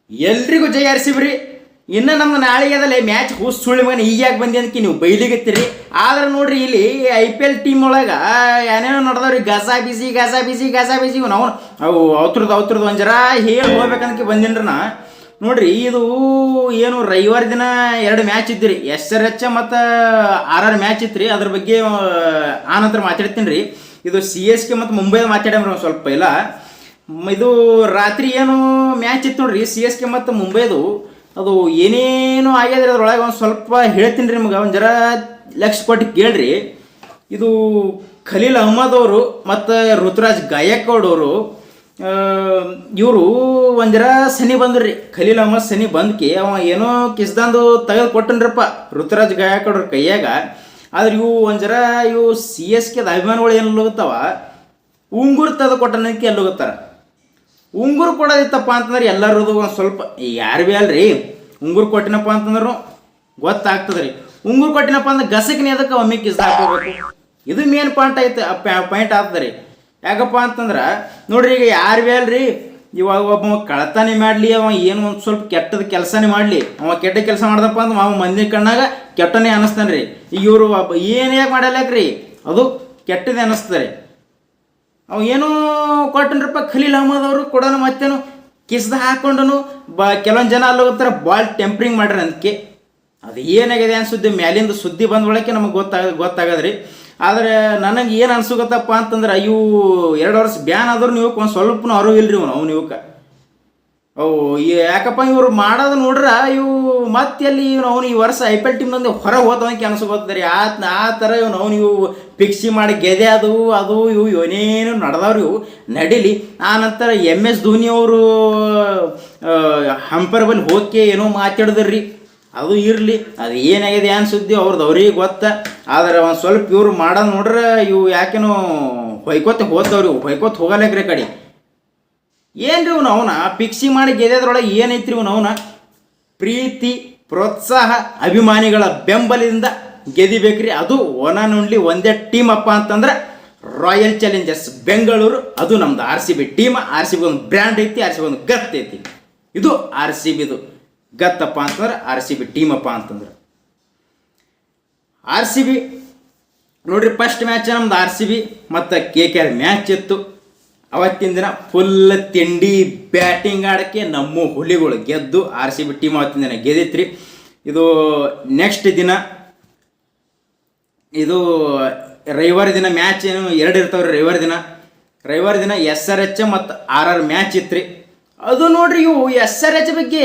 ಎಲ್ರಿಗೂ ಜೈ ಆರ್ಸಿಬ್ರಿ. ಇನ್ನು ನಮ್ದು ನಾಳೆಗೆ ಅದಲ್ಲ ಮ್ಯಾಚ್ ಹೂಸ್ ಸುಳ್ಳಿ ಮಗನ ಈಗ ಯಾಕೆ ಬಂದಿ ಅಂತ ನೀವು ಬೈಲಿಗತ್ತೀರಿ. ಆದ್ರೆ ನೋಡ್ರಿ ಇಲ್ಲಿ IPL ಟೀಮ್ ಒಳಗೆ ಏನೇನೋ ನಡೆದವ್ರಿ ಗಸಾ ಬಿಸಿ ನಾವು ಅವು ಅವತ್ರದ್ದು ಒಂದು ಜರ ಹೇಳಿ ಹೋಗ್ಬೇಕಂತ ಬಂದಿನ್ರಿ ನಾ. ನೋಡ್ರಿ ಇದು ಏನು ರವಿವಾರ ದಿನ 2 ಮ್ಯಾಚ್ ಇದ್ದಿರಿ, SRH ಮತ್ತು RR ಮ್ಯಾಚ್ ಇತ್ತು. ಅದ್ರ ಬಗ್ಗೆ ಆನಂತರ ಮಾತಾಡ್ತೀನಿ ರೀ. ಇದು CSK ಮತ್ತು ಮುಂಬೈದ ಮಾತಾಡ್ರಿ ಒಂದು ಸ್ವಲ್ಪ ಇಲ್ಲ. ಇದು ರಾತ್ರಿ ಏನು ಮ್ಯಾಚ್ ಇತ್ತು ನೋಡ್ರಿ CSK ಮತ್ತು ಮುಂಬೈದು. ಅದು ಏನೇನು ಆಗ್ಯದ್ರಿ ಅದ್ರೊಳಗೆ ಒಂದು ಸ್ವಲ್ಪ ಹೇಳ್ತೀನಿ ರೀ ನಿಮ್ಗೆ, ಒಂದು ಜರ ಲಕ್ಷ ಕೊಟ್ಟು ಕೇಳ್ರಿ. ಇದು ಖಲೀಲ್ ಅಹ್ಮದ್ ಅವರು ಮತ್ತು ಋತುರಾಜ್ ಗಾಯಕ್ವಾಡ್ ಅವರು ಇವರು ಒಂದು ಜರ ಸನಿ ಬಂದ್ರಿ. ಖಲೀಲ್ ಅಹ್ಮದ್ ಸನಿ ಬಂದ್ಕೆ ಅವ ಏನೋ ಕಿಸ್ದಂದು ತೆಗೆದು ಕೊಟ್ಟನ್ರಪ್ಪ ಋತುರಾಜ್ ಗಾಯಕ್ವಾಡ್ ಅವ್ರ ಕೈಯಾಗ. ಆದ್ರೆ ಇವು ಒಂದು ಜರ ಇವು CSK ಅಭಿಮಾನಿಗಳು ಏನು ಹೋಗುತ್ತಾವ ಉಂಗುರು ತೆಗೆದು ಕೊಟ್ಟನಕ್ಕೆ ಎಲ್ಲಿ ಹೋಗುತ್ತಾರ. ಉಂಗುರು ಕೊಡೋದಿತ್ತಪ್ಪ ಅಂತಂದ್ರೆ ಎಲ್ಲರದು ಒಂದು ಸ್ವಲ್ಪ ಯಾರು ಭೀ ಅಲ್ರಿ ಉಂಗುರು ಕೊಟ್ಟಿನಪ್ಪ ಅಂತಂದ್ರು ಗೊತ್ತಾಗ್ತದೆ ರೀ. ಉಂಗುರು ಕೊಟ್ಟಿನಪ್ಪ ಅಂದ್ರೆ ಗಸಕ್ನಿ ಅದಕ್ಕೆ ಒಮ್ಮೆ ಕಿಸ್ ಹಾಕೋಬೇಕು. ಇದು ಮೇನ್ ಪಾಯಿಂಟ್ ಆಗ್ತದೆ ರೀ. ಯಾಕಪ್ಪ ಅಂತಂದ್ರೆ ನೋಡ್ರಿ ಈಗ ಯಾರು ಭೀ ಅಲ್ರಿ ಇವಾಗ ಒಬ್ಬ ಕಳತನೆ ಮಾಡಲಿ, ಅವ ಏನು ಒಂದು ಸ್ವಲ್ಪ ಕೆಟ್ಟದ ಕೆಲಸನೇ ಮಾಡಲಿ, ಅವ ಕೆಟ್ಟ ಕೆಲಸ ಮಾಡ್ದಪ್ಪ ಅಂದ್ರೆ ಅವ ಮಂದಿ ಕಣ್ಣಾಗ ಕೆಟ್ಟನೇ ಅನ್ನಿಸ್ತಾನೆ ರೀ. ಈಗ ಇವರು ಏನು ಯಾಕೆ ಮಾಡಲ್ಯಾಕ್ರಿ ಅದು ಕೆಟ್ಟದೇ ಅನ್ನಿಸ್ತಾರೆ. ಅವು ಏನೋ ಕೊಟ್ಟನ್ರಪ್ಪ ಖಲೀಲ್ ಅಹ್ಮದ್ ಅವರು ಕೊಡೋನು ಮತ್ತೇನು ಕಿಸ್ದ ಹಾಕೊಂಡನು ಕೆಲವೊಂದು ಜನ ಅಲ್ಲಿ ಹೋಗ್ತಾರೆ ಬಾಲ್ ಟೆಂಪ್ರಿಂಗ್ ಮಾಡ್ರಿ ಅದಕ್ಕೆ. ಅದು ಏನಾಗಿದೆ ಅನ್ಸುದ್ದಿ ಮ್ಯಾಲಿಂದ ಸುದ್ದಿ ಬಂದ ಒಳಕ್ಕೆ ನಮಗೆ ಗೊತ್ತಾಗದ್ರಿ. ಆದರೆ ನನಗೆ ಏನು ಅನ್ಸುಗತ್ತಪ್ಪ ಅಂತಂದ್ರೆ ಇವು 2 ವರ್ಷ ಬ್ಯಾನ್ ಆದ್ರೂ ನೀವು ಒಂದು ಸ್ವಲ್ಪನೂ ಅರಿವು ಇಲ್ರಿ ಅವ್ನು ಇವಕ್ಕೆ. ಅವು ಯಾಕಪ್ಪ ಇವ್ರು ಮಾಡೋದು ನೋಡ್ರ ಇವು ಮತ್ತೆ ಎಲ್ಲಿ ಅವ್ನು ಈ ವರ್ಷ IPL ಟೀಮ್ನಂದು ಹೊರಗೆ ಹೋದವನಿಗೆ ಅನ್ಸ್ಕೊತಾರೆ. ಆ ಥರ ಅವ್ನು ಇವು ಫಿಕ್ಸಿ ಮಾಡಿ ಗೆದೆ ಅದು ಇವು ಏನೇನು ನಡೆದವ್ರು ಇವು ನಡೀಲಿ. ಆ ನಂತರ MS ಧೋನಿ ಅವರು ಹಂಪರ್ ಬಲ್ಲಿ ಹೋಗಿ ಏನೋ ಮಾತಾಡಿದ್ರಿ, ಅದು ಇರಲಿ. ಅದು ಏನಾಗಿದೆ ಏನು ಸುದ್ದಿ ಅವ್ರದ್ದು ಅವ್ರಿಗೆ ಗೊತ್ತ. ಆದರೆ ಒಂದು ಸ್ವಲ್ಪ ಇವ್ರು ಮಾಡೋದು ನೋಡ್ರೆ ಇವು ಯಾಕೇನೋ ಹೊಯ್ಕೋತ ಹೋದವ್ರಿ, ಹೊಯ್ಕೋತ ಹೋಗಲ್ಯಾಕ್ರಿ ಕಡೆ. ಏನು ರೀ ಇವ್ನು ಅವನ ಫಿಕ್ಸಿ ಮಾಡಿ ಗೆದ್ರೊಳಗೆ ಏನೈತ್ರಿ ಇವ್ನು ಅವನ ಪ್ರೀತಿ ಪ್ರೋತ್ಸಾಹ ಅಭಿಮಾನಿಗಳ ಬೆಂಬಲದಿಂದ ಗೆದಿಬೇಕ್ರಿ. ಅದು ಒನ್ ಆ್ಯಂಡ್ ಓನ್ಲಿ ಒಂದೇ ಟೀಮ್ ಅಪ್ಪ ಅಂತಂದ್ರೆ ರಾಯಲ್ ಚಾಲೆಂಜರ್ಸ್ ಬೆಂಗಳೂರು. ಅದು ನಮ್ದು RCB ಟೀಮ್. RCB ಒಂದು ಬ್ರ್ಯಾಂಡ್ ಐತಿ, RCB ಒಂದು ಗತ್ ಐತಿ. ಇದು RCBದು ಗತ್ತಪ್ಪ ಅಂತಂದ್ರೆ RCB ಟೀಮ್ ಅಪ್ಪ ಅಂತಂದ್ರೆ RCB ನೋಡ್ರಿ ಫಸ್ಟ್ ಮ್ಯಾಚ್ ನಮ್ದು RCB ಮತ್ತು KKR ಮ್ಯಾಚ್ ಇತ್ತು. ಅವತ್ತಿನ ದಿನ ಫುಲ್ ತಿಂಡಿ ಬ್ಯಾಟಿಂಗ್ ಆಡೋಕ್ಕೆ ನಮ್ಮ ಹುಲಿಗಳು ಗೆದ್ದು RCB ಟೀಮ್ ಅವತ್ತಿನ ದಿನ ಗೆದ್ದಿತ್ರಿ. ಇದು ನೆಕ್ಸ್ಟ್ ದಿನ ಇದು ರವಿವಾರ ದಿನ ಮ್ಯಾಚ್ ಏನು 2 ಇರ್ತಾವ್ರಿ. ರವಿವಾರ ದಿನ SRH ಮತ್ತು RR ಮ್ಯಾಚ್ ಇತ್ತು ರೀ. ಅದು ನೋಡ್ರಿ ಇವು SRH ಬಗ್ಗೆ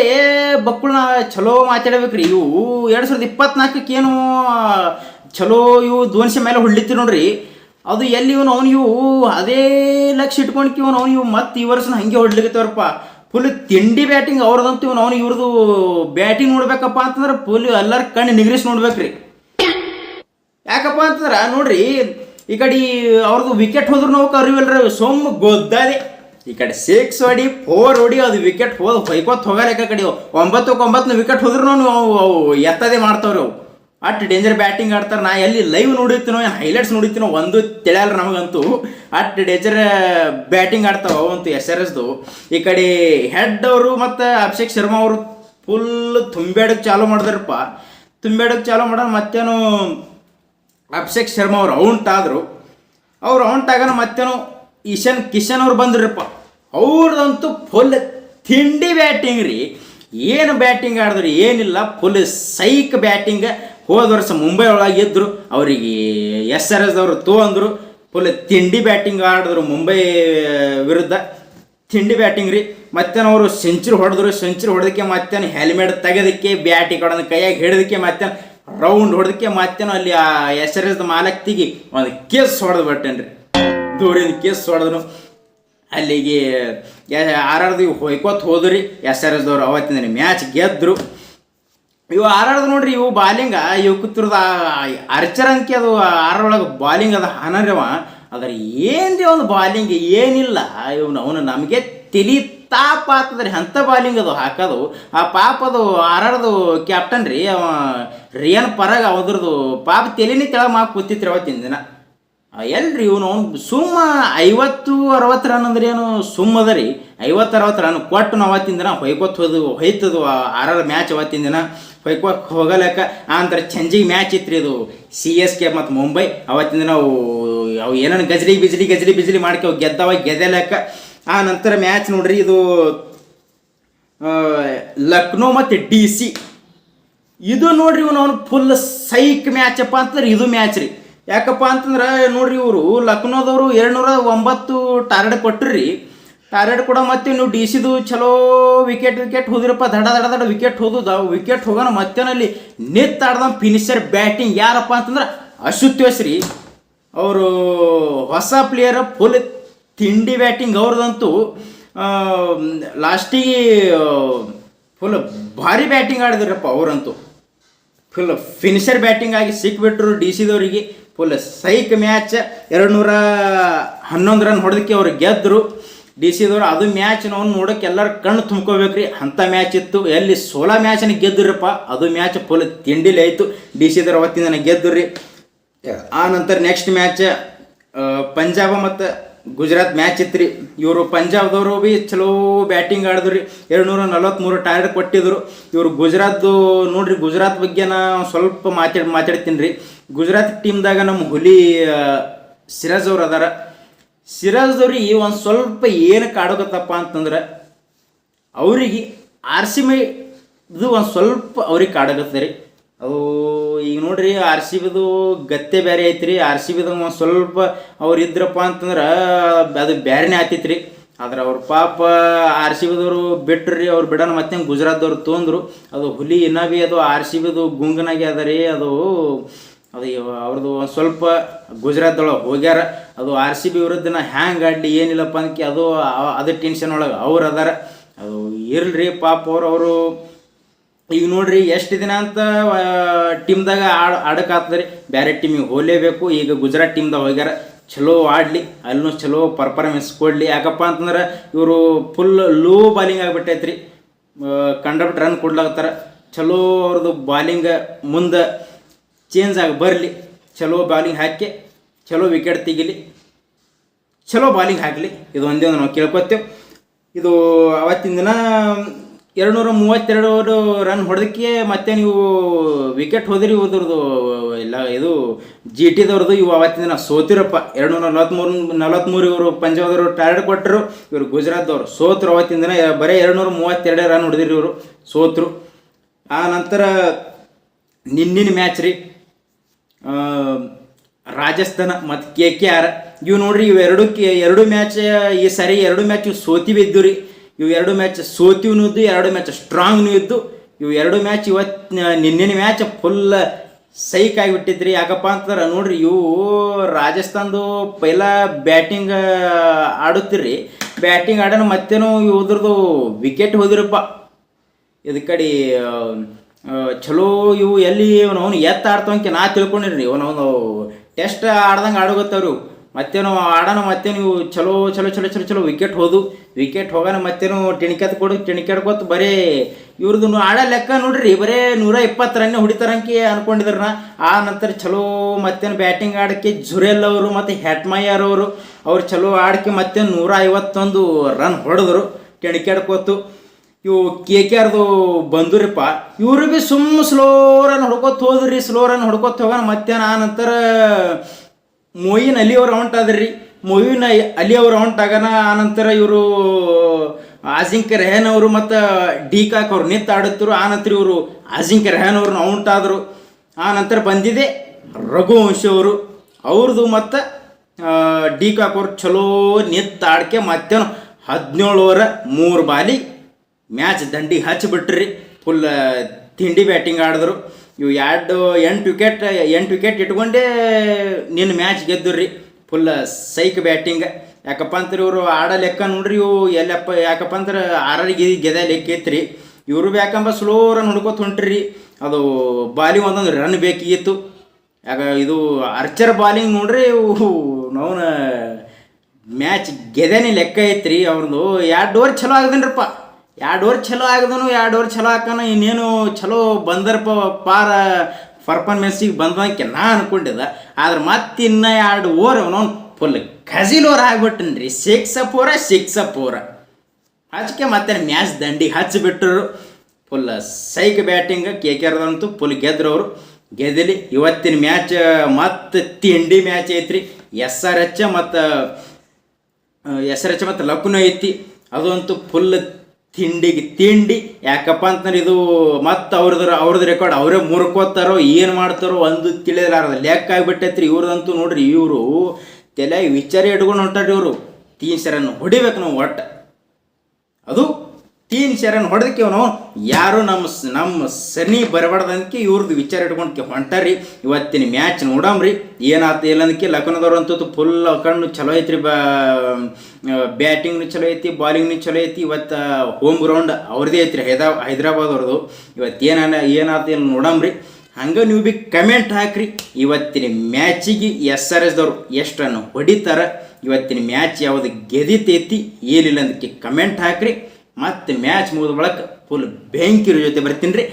ಬಕ್ಕುಳನ್ನ ಚಲೋ ಮಾತಾಡಬೇಕ್ರಿ. ಇವು 2024ಕ್ಕೆ ಏನು ಚಲೋ ಇವು 200 ಮೇಲೆ ಹೊಡ್ಲಿತ್ತಿ ನೋಡ್ರಿ. ಅದು ಎಲ್ಲಿ ಇವು ಅದೇ ಲಕ್ಷ ಇಟ್ಕೊಂಡ್ಕಿ ಇವು ಮತ್ತೆ ಈ ವರ್ಷನ ಹಂಗೆ ಹೊಡ್ಲಿಕ್ಕತ್ತವ್ರಪ್ಪ. ಫುಲ್ ತಿಂಡಿ ಬ್ಯಾಟಿಂಗ್ ಅವ್ರದಂತೂ ಇವ್ರದ್ದು ಬ್ಯಾಟಿಂಗ್ ನೋಡ್ಬೇಕಪ್ಪ ಅಂತಂದ್ರೆ ಫುಲ್ ಎಲ್ಲರ ಕಣ್ಣು ನಿಗ್ರಿಸಿ ನೋಡ್ಬೇಕ್ರಿ. ಯಾಕಪ್ಪ ಅಂತಂದ್ರೆ ನೋಡ್ರಿ ಈ ಕಡೆ ಅವ್ರದ್ದು ವಿಕೆಟ್ ಹೋದ್ರು ನಾವು ಅರಿವಿಲ್ರಿ ಸೊಮ್ಮ ಗೊದ್ದಾದೆ. ಈ ಕಡೆ 6 ಹೊಡಿ 4 ಹೊಡಿ ಅದು ವಿಕೆಟ್ ಹೊಯ್ಕೋತ್ ಹೋಗಲೇಕ ಕಡೆ 9 ವಿಕೆಟ್ ಹೋದ್ರು ಅವು ಎತ್ತದೇ ಮಾಡ್ತಾವ್ರಿ. ಅವು ಅಷ್ಟು ಡೇಂಜರ್ ಬ್ಯಾಟಿಂಗ್ ಆಡ್ತಾರೆ. ನಾ ಎಲ್ಲಿ ಲೈವ್ ನೋಡಿರ್ತೀನೋ ಏನು ಹೈಲೈಟ್ಸ್ ನೋಡಿರ್ತೀನೋ ಒಂದು ತಿಳಿಯಲ್ಲ ನಮಗಂತೂ. ಅಷ್ಟು ಡೇಂಜರ್ ಬ್ಯಾಟಿಂಗ್ ಆಡ್ತಾವೆ ಅವಂತೂ SRHದು. ಈ ಕಡೆ ಹೆಡ್ ಅವರು ಮತ್ತು ಅಭಿಷೇಕ್ ಶರ್ಮಾ ಅವರು ಫುಲ್ ತುಂಬಾಡಕ್ಕೆ ಚಾಲೂ ಮಾಡಿದ್ರಪ್ಪ. ತುಂಬಾಡಕ್ಕೆ ಚಾಲೂ ಮಾಡೋದು ಮತ್ತೇನು ಅಭಿಷೇಕ್ ಶರ್ಮಾ ಅವರು ಔಟ್ ಆದರು. ಅವ್ರು ಔಟ್ ಆಗೋಣ ಮತ್ತೇನು ಕಿಶನ್ ಅವ್ರು ಬಂದ್ರಪ್ಪ. ಅವ್ರದಂತೂ ಫುಲ್ ತಿಂಡಿ ಬ್ಯಾಟಿಂಗ್ ರೀ. ಏನು ಬ್ಯಾಟಿಂಗ್ ಆಡಿದ್ರು ಏನಿಲ್ಲ, ಫುಲ್ ಸೈಕ್ ಬ್ಯಾಟಿಂಗ್. ಹೋದ ವರ್ಷ ಮುಂಬೈ ಒಳಗೆ ಇದ್ದರು, ಅವರಿಗೆ SRHದವರು ತೊಗೊಂಡ್ರು. ಫುಲ್ ತಿಂಡಿ ಬ್ಯಾಟಿಂಗ್ ಆಡಿದ್ರು ಮುಂಬೈ ವಿರುದ್ಧ. ತಿಂಡಿ ಬ್ಯಾಟಿಂಗ್ ರೀ. ಮತ್ತೇನು ಅವರು ಸೆಂಚುರಿ ಹೊಡೆದಕ್ಕೆ ಮತ್ತೇನು ಹೆಲ್ಮೆಟ್ ತೆಗೆದಕ್ಕೆ ಬ್ಯಾಟಿಂಗ್ ಕೊಡೋದು ಕೈಯಾಗಿ ಹಿಡಿದಕ್ಕೆ ಮತ್ತೇನು ರೌಂಡ್ ಹೊಡೆದಕ್ಕೆ ಮತ್ತೇನು ಅಲ್ಲಿ ಆ SRHದ ಮಾಲಕ್ತಿಗೆ ಒಂದು ಕೇಸ್ ಹೊಡೆದು ಬಿಟ್ಟೇನ್ರಿ. ದೂರಿಂದ ಕೇಸ್ ಹೊಡೆದ್ರು. ಅಲ್ಲಿಗೆ RRದು ಹೊಯ್ಕೋತ್ ಹೋದ್ರಿ SRHದವ್ರು. ಅವತ್ತಿನ ಮ್ಯಾಚ್ ಗೆದ್ದರು. ಇವು RRದು ನೋಡ್ರಿ ಇವು ಬಾಲಿಂಗ ಇವು ಕೂತಿರೋದು ಅರ್ಚರ್ ಅಂಕಿ ಅದು RR ಒಳಗೆ ಬಾಲಿಂಗ್ ಅದು ಅನರ್ಯವ. ಅದ್ರ ಏನ್ರಿ ಒಂದು ಬಾಲಿಂಗ್ ಏನಿಲ್ಲ. ಅವನು ನಮಗೆ ತಿಳಿ ತಾಪ ಆಗ್ತದ್ರಿ ಅಂಥ ಬಾಲಿಂಗ್ ಅದು ಹಾಕೋದು. ಆ ಪಾಪ ಅದು RRದು ಕ್ಯಾಪ್ಟನ್ ರೀ ಅವ ರಿಯನ್ ಪರಾಗ್ ಅದ್ರದ್ದು ಪಾಪ ತೆಲಿನೇ ತೆಳಗೆ ಕೂತಿತ್ರಿ ಅವತ್ತಿನ ದಿನ. ಎಲ್ರಿ ಇವ್ನು ಅವ್ನು ಸುಮ್ಮ 50-60 ರನ್ ಅಂದ್ರೆ ಏನು ಸುಮ್ಮ ಅದ ರೀ. 50-60 ರನ್ ಕೊಟ್ಟು ನಾವು ಅವತ್ತಿನ ದಿನ ಹೋಯ್ತದು ಆರ್ ಮ್ಯಾಚ್ ಅವತ್ತಿನ ದಿನ ಹೋಗಲಕ್ಕ. ಆ ನಂತರ ಚಂಜಿಗೆ ಮ್ಯಾಚ್ ಇತ್ತು ರೀ, ಅದು CSK ಮತ್ತು ಮುಂಬೈ. ಅವತ್ತಿನ ದಿನ ಅವು ಏನೇನು ಗಜಲಿ ಬಿಜ್ಲಿ ಮಾಡ್ಕೊ ಗೆದ್ದಲೆಕ್ಕ. ಆ ನಂತರ ಮ್ಯಾಚ್ ನೋಡ್ರಿ, ಇದು ಲಕ್ನೋ ಮತ್ತು DC ಇದು ನೋಡ್ರಿ ಅವನು ಫುಲ್ ಸೈಕ್ ಮ್ಯಾಚ್ ಅಪ್ಪ ಅಂತಂದ್ರೆ ಇದು ಮ್ಯಾಚ್ ರೀ. ಯಾಕಪ್ಪ ಅಂತಂದ್ರೆ ನೋಡ್ರಿ, ಇವರು ಲಕ್ನೋದವರು 209 ಟಾರ್ಗೆಟ್ ಕೊಟ್ಟರು. ಟಾರ್ಗೆಟ್ ಕೂಡ ಮತ್ತೆ ನೀವು DC ಚಲೋ ವಿಕೆಟ್ ಹೋದ್ರಪ್ಪ, ದಡ ವಿಕೆಟ್ ಹೋದುದ. ವಿಕೆಟ್ ಹೋಗೋಣ ಮತ್ತೇನಲ್ಲಿ ನಿತ್ತಾಡ್ದ ಫಿನಿಷರ್ ಬ್ಯಾಟಿಂಗ್ ಯಾರಪ್ಪ ಅಂತಂದ್ರೆ ಅಶ್ವಥ್ ರೀ. ಅವರು ಹೊಸ ಪ್ಲೇಯರ್, ಫುಲ್ ತಿಂಡಿ ಬ್ಯಾಟಿಂಗ್ ಅವ್ರದಂತೂ. ಲಾಸ್ಟಿಗೆ ಫುಲ್ ಭಾರಿ ಬ್ಯಾಟಿಂಗ್ ಆಡಿದ್ರಪ್ಪ ಅವರಂತೂ. ಫುಲ್ ಫಿನಿಷರ್ ಬ್ಯಾಟಿಂಗ್ ಆಗಿ ಸಿಕ್ಬಿಟ್ರು DC full psych match. 211 run ಹೊಡೆದಕ್ಕೆ ಅವ್ರು ಗೆದ್ದರು DC. ಅದು ಮ್ಯಾಚ್ ನಾವು ನೋಡೋಕೆ ಎಲ್ಲರೂ ಕಣ್ಣು ತುಂಬ್ಕೋಬೇಕ್ರಿ, ಅಂಥ ಮ್ಯಾಚ್ ಇತ್ತು. ಎಲ್ಲಿ 16 ಮ್ಯಾಚನ್ನ ಗೆದ್ದುರಪ್ಪ, ಅದು ಮ್ಯಾಚ್ ಫುಲ್ ತಿಂಡಿಲಿ ಆಯಿತು. DC ಅವತ್ತಿಂದ ಗೆದ್ದು ರೀ. ಆ ನಂತರ ನೆಕ್ಸ್ಟ್ ಮ್ಯಾಚ್ ಪಂಜಾಬ್ ಮತ್ತು ಗುಜರಾತ್ ಮ್ಯಾಚ್ ಇತ್ತು ರೀ. ಇವರು ಪಂಜಾಬ್ದವರು ಭೀ ಚಲೋ ಬ್ಯಾಟಿಂಗ್ ಆಡಿದ್ರು ರೀ. 243 ಟಾರ್ಗೆಟ್ ಕೊಟ್ಟಿದ್ರು. ಇವರು ಗುಜರಾತ್ದು ನೋಡ್ರಿ, ಗುಜರಾತ್ ಬಗ್ಗೆ ನಾ ಸ್ವಲ್ಪ ಮಾತಾಡ್ತೀನಿ ರೀ. ಗುಜರಾತ್ ಟೀಮ್ದಾಗ ನಮ್ಮ ಹುಲಿ ಸಿರಾಜ್ ಅವ್ರು ಅದಾರ. ಸಿರಾಜ್ದವ್ರಿಗೆ ಒಂದು ಸ್ವಲ್ಪ ಏನಕ್ಕೆ ಆಡೋಕತ್ತಪ್ಪ ಅಂತಂದ್ರೆ, ಅವ್ರಿಗೆ RCB ಒಂದು ಸ್ವಲ್ಪ ಅವ್ರಿಗೆ ಕಾಡಕತ್ತೆ ರೀ. ಅದು ಈಗ ನೋಡ್ರಿ, RCB ಗತ್ತೆ ಬೇರೆ ಐತ್ರಿ. RCB ಒಂದು ಸ್ವಲ್ಪ ಅವ್ರು ಇದ್ರಪ್ಪ ಅಂತಂದ್ರೆ ಅದು ಬೇರೆನೇ ಆತೈತ್ರಿ. ಆದ್ರೆ ಅವ್ರ ಪಾಪ RCB ಬಿಟ್ರಿ, ಅವ್ರು ಬಿಡೋಣ ಮತ್ತೆ ಗುಜರಾತ್ದವ್ರು ತೊಂದರು. ಅದು ಹುಲಿ ಇನ್ನೂ ಭೀ ಅದು RCB ಗುಂಗನಾಗೆ ಅದ ರೀ. ಅದು ಅವ್ರದ್ದು ಒಂದು ಸ್ವಲ್ಪ ಗುಜರಾತ್ದೊಳಗೆ ಹೋಗ್ಯಾರ. ಅದು RCB ವಿರುದ್ಧನ ಹ್ಯಾಂಗೆ ಆಡಲಿ ಏನಿಲ್ಲಪ್ಪ ಅಂದಕ್ಕೆ ಅದು ಟೆನ್ಷನ್ ಒಳಗೆ ಅವ್ರು ಅದಾರ. ಅದು ಇರಲ್ರಿ ಪಾಪ ಅವರು. ಈಗ ನೋಡ್ರಿ, ಎಷ್ಟು ದಿನ ಅಂತ ಟೀಮ್ದಾಗ ಆಡೋಕ್ಕಾಗ್ತದೆ ರೀ, ಬೇರೆ ಟೀಮಿಗೆ ಹೋಗಲೇಬೇಕು. ಈಗ ಗುಜರಾತ್ ಟೀಮ್ದಾಗ ಹೋಗ್ಯಾರ, ಚಲೋ ಆಡಲಿ, ಅಲ್ಲೂ ಚಲೋ ಪರ್ಫಾರ್ಮೆನ್ಸ್ ಕೊಡಲಿ. ಯಾಕಪ್ಪ ಅಂತಂದ್ರೆ ಇವರು ಫುಲ್ ಲೋ ಬಾಲಿಂಗ್ ಆಗಿಬಿಟ್ಟೈತೆ ರೀ. ಕಂಡಬಿಟ್ಟು ರನ್ ಕೊಡ್ಲಾಗ್ತಾರೆ. ಚಲೋ ಅವ್ರದ್ದು ಬಾಲಿಂಗ್ ಮುಂದೆ ಚೇಂಜ್ ಆಗಿ ಬರಲಿ, ಚಲೋ ಬಾಲಿಂಗ್ ಹಾಕಿ ಚಲೋ ವಿಕೆಟ್ ತೆಗಿಲಿ, ಚಲೋ ಬಾಲಿಂಗ್ ಹಾಕಲಿ. ಇದು ಒಂದೇ ಒಂದು ನಾವು ಕೇಳ್ಕೊತೇವೆ. ಇದು ಅವತ್ತಿನ ದಿನ 232 ರನ್ ಹೊಡೆದಕ್ಕೆ ಮತ್ತೆ ನೀವು ವಿಕೆಟ್ ಹೋದ್ರಿ. ಇವ್ರದ್ದು ಇಲ್ಲ, ಇದು GTದವ್ರದ್ದು ಇವು ಅವತ್ತಿನ ದಿನ ಸೋತಿರಪ್ಪ. 243 ಇವರು ಪಂಜಾಬ್ದವರು ಟಾರ್ಗೆಟ್ ಕೊಟ್ಟರು, ಇವರು ಗುಜರಾತ್ದವ್ರು ಸೋತರು. ಅವತ್ತಿನ ದಿನ ಬರೀ 232 ರನ್ ಹೊಡೆದಿರಿ, ಇವರು ಸೋತರು. ಆ ನಂತರ ನಿನ್ನಿನ ಮ್ಯಾಚ್ ರೀ, ರಾಜಸ್ಥಾನ ಮತ್ತು KKR ಇವು ನೋಡ್ರಿ. ಇವು ಎರಡು ಮ್ಯಾಚ್ ಈ ಸರಿ 2 ಮ್ಯಾಚ್ ಸೋತಿವಿ ಇದ್ದು ರೀ. ಇವು 2 ಮ್ಯಾಚ್ ಸೋತಿವ್ನು ಇದ್ದು, 2 ಮ್ಯಾಚ್ ಸ್ಟ್ರಾಂಗ್ನೂ ಇದ್ದು. ಇವು 2 ಮ್ಯಾಚ್ ನಿನ್ನಿನ ಮ್ಯಾಚ್ ಫುಲ್ ಸೈಕ್ ಆಗಿಬಿಟ್ಟಿದ್ರಿ. ಯಾಕಪ್ಪ ಅಂತಂದ್ರೆ ನೋಡ್ರಿ, ಇವು ರಾಜಸ್ಥಾನದು ಪೈಲ ಬ್ಯಾಟಿಂಗ್ ಆಡುತ್ತಿರ್ರಿ. ಬ್ಯಾಟಿಂಗ್ ಆಡೋಣ ಮತ್ತೇನೋ ಇವ್ರದ್ದು ವಿಕೆಟ್ ಹೋದಿರಪ್ಪ. ಇದು ಕಡೆ ಚಲೋ ಇವು ಎಲ್ಲಿ ಅವನು ಆಡ್ತವಂಕೆ ನಾ ತಿಳ್ಕೊಂಡಿರಿ. ಅವನು ಟೆಸ್ಟ್ ಆಡ್ದಂಗೆ ಆಡೋಗತ್ತವ್ರು. ಮತ್ತೇನು ಆಡೋಣ, ಮತ್ತೇನು ಇವು ಚಲೋ ಚಲೋ ಚಲೋ ಚಲೋ ಚಲೋ ವಿಕೆಟ್ ಹೋಗೋಣ, ಮತ್ತೇನು ಟಿಣಿಕ್ಯಾಡ್ಕೊತ ಬರೀ ಇವ್ರದ್ದು ಆಡೋ ಲೆಕ್ಕ ನೋಡ್ರಿ. ಬರೀ 120 ರನ್ ಹೊಡಿತಾರಂಕೆ ಅನ್ಕೊಂಡಿದ್ರನ. ಆ ನಂತರ ಚಲೋ ಮತ್ತೇನು ಬ್ಯಾಟಿಂಗ್ ಆಡೋಕ್ಕೆ ಜುರೇಲ್ ಅವರು ಮತ್ತು ಹೆಟ್ಮಯರ್ ಅವ್ರು ಚಲೋ ಆಡೋಕ್ಕೆ ಮತ್ತೇನು 151 ರನ್ ಹೊಡೆದ್ರು ಟಿಣಿಕ್ಯಾಡ್ಕೋತು. ಇವು KKRದು ಬಂದುರಿಪ್ಪ. ಇವರು ಭೀ ಸ್ಲೋ ರನ್ ಹೊಡ್ಕೊತ ಹೋಗೋಣ ಮತ್ತೇನು. ಆ ನಂತರ ಮೊಯಿನ್ ಅಲಿ ಅವ್ರು ಔಟ್ ಆದ್ರಿ. ಮೊಯಿನ್ ಅಲಿ ಅವ್ರು ಔಟ್ ಆಗೋಣ. ಆನಂತರ ಇವರು ಅಜಿಂಕ್ಯ ರೆಹಾನ್ ಅವರು ಮತ್ತು ಡಿಕಾಕ್ ಅವ್ರು ನಿಂತು ಆಡುತ್ತರು. ಆನಂತರ ಇವರು ಅಜಿಂಕ್ಯ ರೆಹಾನ್ ಅವ್ರನ್ನ ಔಟ್ ಆದರು. ಆ ನಂತರ ಬಂದಿದೆ ರಘುವಂಶಿ ಅವ್ರದ್ದು ಮತ್ತು ಡಿಕಾಕ್ ಅವ್ರು ಚಲೋ ನಿಂತು ಆಡ್ಕೆ ಮತ್ತೇನು 17 ಓವರ್ 3 ಬಾಲಿ ಮ್ಯಾಚ್ ದಂಡಿಗೆ ಹಚ್ಚಿಬಿಟ್ರಿ. ಫುಲ್ ತಿಂಡಿ ಬ್ಯಾಟಿಂಗ್ ಆಡಿದ್ರು. ಇವು 8 ವಿಕೆಟ್ ಇಟ್ಕೊಂಡೇ ನಿನ್ನ ಮ್ಯಾಚ್ ಗೆದ್ದುರ್ರಿ. Full psych batting. ಯಾಕಪ್ಪ ಅಂತಾರೆ ಇವರು ಆಡೋ ಲೆಕ್ಕ ನೋಡ್ರಿ. ಇವು ಎಲ್ಲಪ್ಪ ಯಾಕಪ್ಪ ಅಂದ್ರೆ 6 ಗೆದ ಲೆಕ್ಕ ಐತ್ರಿ. ಇವರು ಯಾಕಂಬ ಸ್ಲೋ ರನ್ ಹುಡ್ಕೋತ ಹೊಂಟ್ರಿ. ಅದು ಬಾಲಿಂಗ್ ಒಂದೊಂದು ರನ್ ಬೇಕಿತ್ತು. ಇದು ಆರ್ಚರ್ ಬಾಲಿಂಗ್ ನೋಡ್ರಿ. ನಾವು ಮ್ಯಾಚ್ ಗೆದೇನೆ ಲೆಕ್ಕ ಐತ್ರಿ ಅವ್ರದ್ದು. 2 ಓವರ್ ಚಲೋ ಆಗದನ್ರಪ್ಪ. 2 ಓವರ್ ಚಲೋ ಆಗದನು, 2 ಓವರ್ ಚಲೋ ಹಾಕೋಣ. ಇನ್ನೇನು ಚಲೋ ಬಂದರಪ್ಪ, ಪರ್ಫಾರ್ಮೆನ್ಸಿಗೆ ಬಂದಂಗೆ ನಾ ಅನ್ಕೊಂಡಿದ್ದೆ. ಆದ್ರೆ ಮತ್ತೆ ಇನ್ನ 2 ಓವರ್ ಅವನವ್ನು ಫುಲ್ ಖಜಿಲ್ ಓವರ್ ಆಗ್ಬಿಟ್ಟನ್ರಿ. ಸಿಕ್ಸ ಪೂರ ಹಚ್ಕೆ ಮತ್ತೆ ಮ್ಯಾಚ್ ದಂಡಿಗೆ ಹಚ್ಚಿಬಿಟ್ರು. Full psych batting. KKR full ಗೆದ್ರವರು. ಗೆದ್ದಲಿ ಇವತ್ತಿನ ಮ್ಯಾಚ್ ಮತ್ತು ತಿಂಡಿ ಮ್ಯಾಚ್ ಐತ್ರಿ. SRH ಮತ್ತು ಲಕ್ನೋ ಐತಿ. ಅದಂತೂ ಫುಲ್ ತಿಂಡಿ. ಯಾಕಪ್ಪ ಅಂತಂದ್ರೆ ಇದು ಮತ್ತು ಅವ್ರದ್ದು ರೆಕಾರ್ಡ್ ಅವರೇ ಮುರ್ಕೋತಾರೋ ಏನು ಮಾಡ್ತಾರೋ ಒಂದು ತಿಳಿಲಾರದ ಲೆಕ್ಕ ಆಗಿಬಿಟ್ಟೈತ್ರಿ ಇವ್ರದಂತೂ. ನೋಡ್ರಿ ಇವರು ತಲೆ ವಿಚಾರ ಇಟ್ಕೊಂಡು ಹೊಂಟಾರಿ. ಇವರು 3 ರನ್ ಹೊಡಿಬೇಕು ನಾವು ಒಟ್ಟು. ಅದು 3 ರನ್ ಹೊಡೆದಕ್ಕೆ ನಾವು ಯಾರು ನಮ್ಮ ಸನಿ ಬರಬಾರ್ದಕ್ಕೆ ಇವ್ರದ್ದು ವಿಚಾರ ಇಟ್ಕೊಂಡು ಹೊಂಟಾರಿ. ಇವತ್ತಿನ ಮ್ಯಾಚ್ ನೋಡಮ್ರಿ ಏನಾಯ್ತು ಇಲ್ಲಂದಕ್ಕೆ. ಲಕ್ನೋದವ್ರು ಅಂತೂ ಫುಲ್ ಕಣ್ಣು ಚಲೋ ಐತ್ರಿ. ಬ್ಯಾಟಿಂಗ್ನು ಚಲೋ ಐತಿ, ಬಾಲಿಂಗ್ನು ಚಲೋ ಐತಿ. ಇವತ್ತು ಹೋಮ್ ಗ್ರೌಂಡ್ ಅವ್ರದ್ದೇ ಐತ್ರಿ, ಹೈದರಾಬಾದ್ ಅವ್ರದ್ದು. ಇವತ್ತು ಏನಾಯ್ತು ಇಲ್ಲಿ ನೋಡಮ್ರಿ. ಹಂಗೆ ನೀವು ಭೀ ಕಮೆಂಟ್ ಹಾಕ್ರಿ ಇವತ್ತಿನ ಮ್ಯಾಚಿಗೆ SRHದವ್ರು ಎಷ್ಟು ರನ್ ಹೊಡಿತಾರೆ, ಇವತ್ತಿನ ಮ್ಯಾಚ್ ಯಾವುದು ಗೆದಿತೈತಿ ಏನಿಲ್ಲ ಅದಕ್ಕೆ ಕಮೆಂಟ್ ಹಾಕ್ರಿ. ಮತ್ತು ಮ್ಯಾಚ್ ಮುಗಿದ ಬಳಕ ಫುಲ್ ಬೆಂಕಿ ಜೊತೆ ಬರ್ತೀನಿ ರೀ.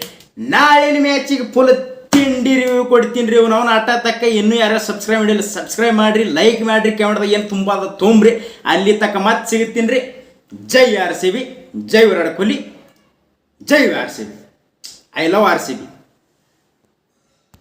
ನಾಳಿನ ಮ್ಯಾಚಿಗೆ ಫುಲ್ ತಿಂಡಿ ರಿವ್ಯೂ ಕೊಡ್ತೀನಿ ರೀ. ನಾವು ಆಟ ತಕ್ಕ ಇನ್ನೂ ಯಾರು ಸಬ್ಸ್ಕ್ರೈಬ್ ಮಾಡಿಲ್ಲ ಸಬ್ಸ್ಕ್ರೈಬ್ ಮಾಡಿರಿ, ಲೈಕ್ ಮಾಡಿರಿ, ಕಮೆಂಟ್ದಾಗ ಏನು ತುಂಬ ಅದ ತುಂಬ್ರಿ. ಅಲ್ಲಿ ತಕ್ಕ ಮತ್ತೆ ಸಿಗುತ್ತೀನಿ ರೀ. ಜೈ RCB, Jai Virat Kohli, Jai RCB. I love RCB.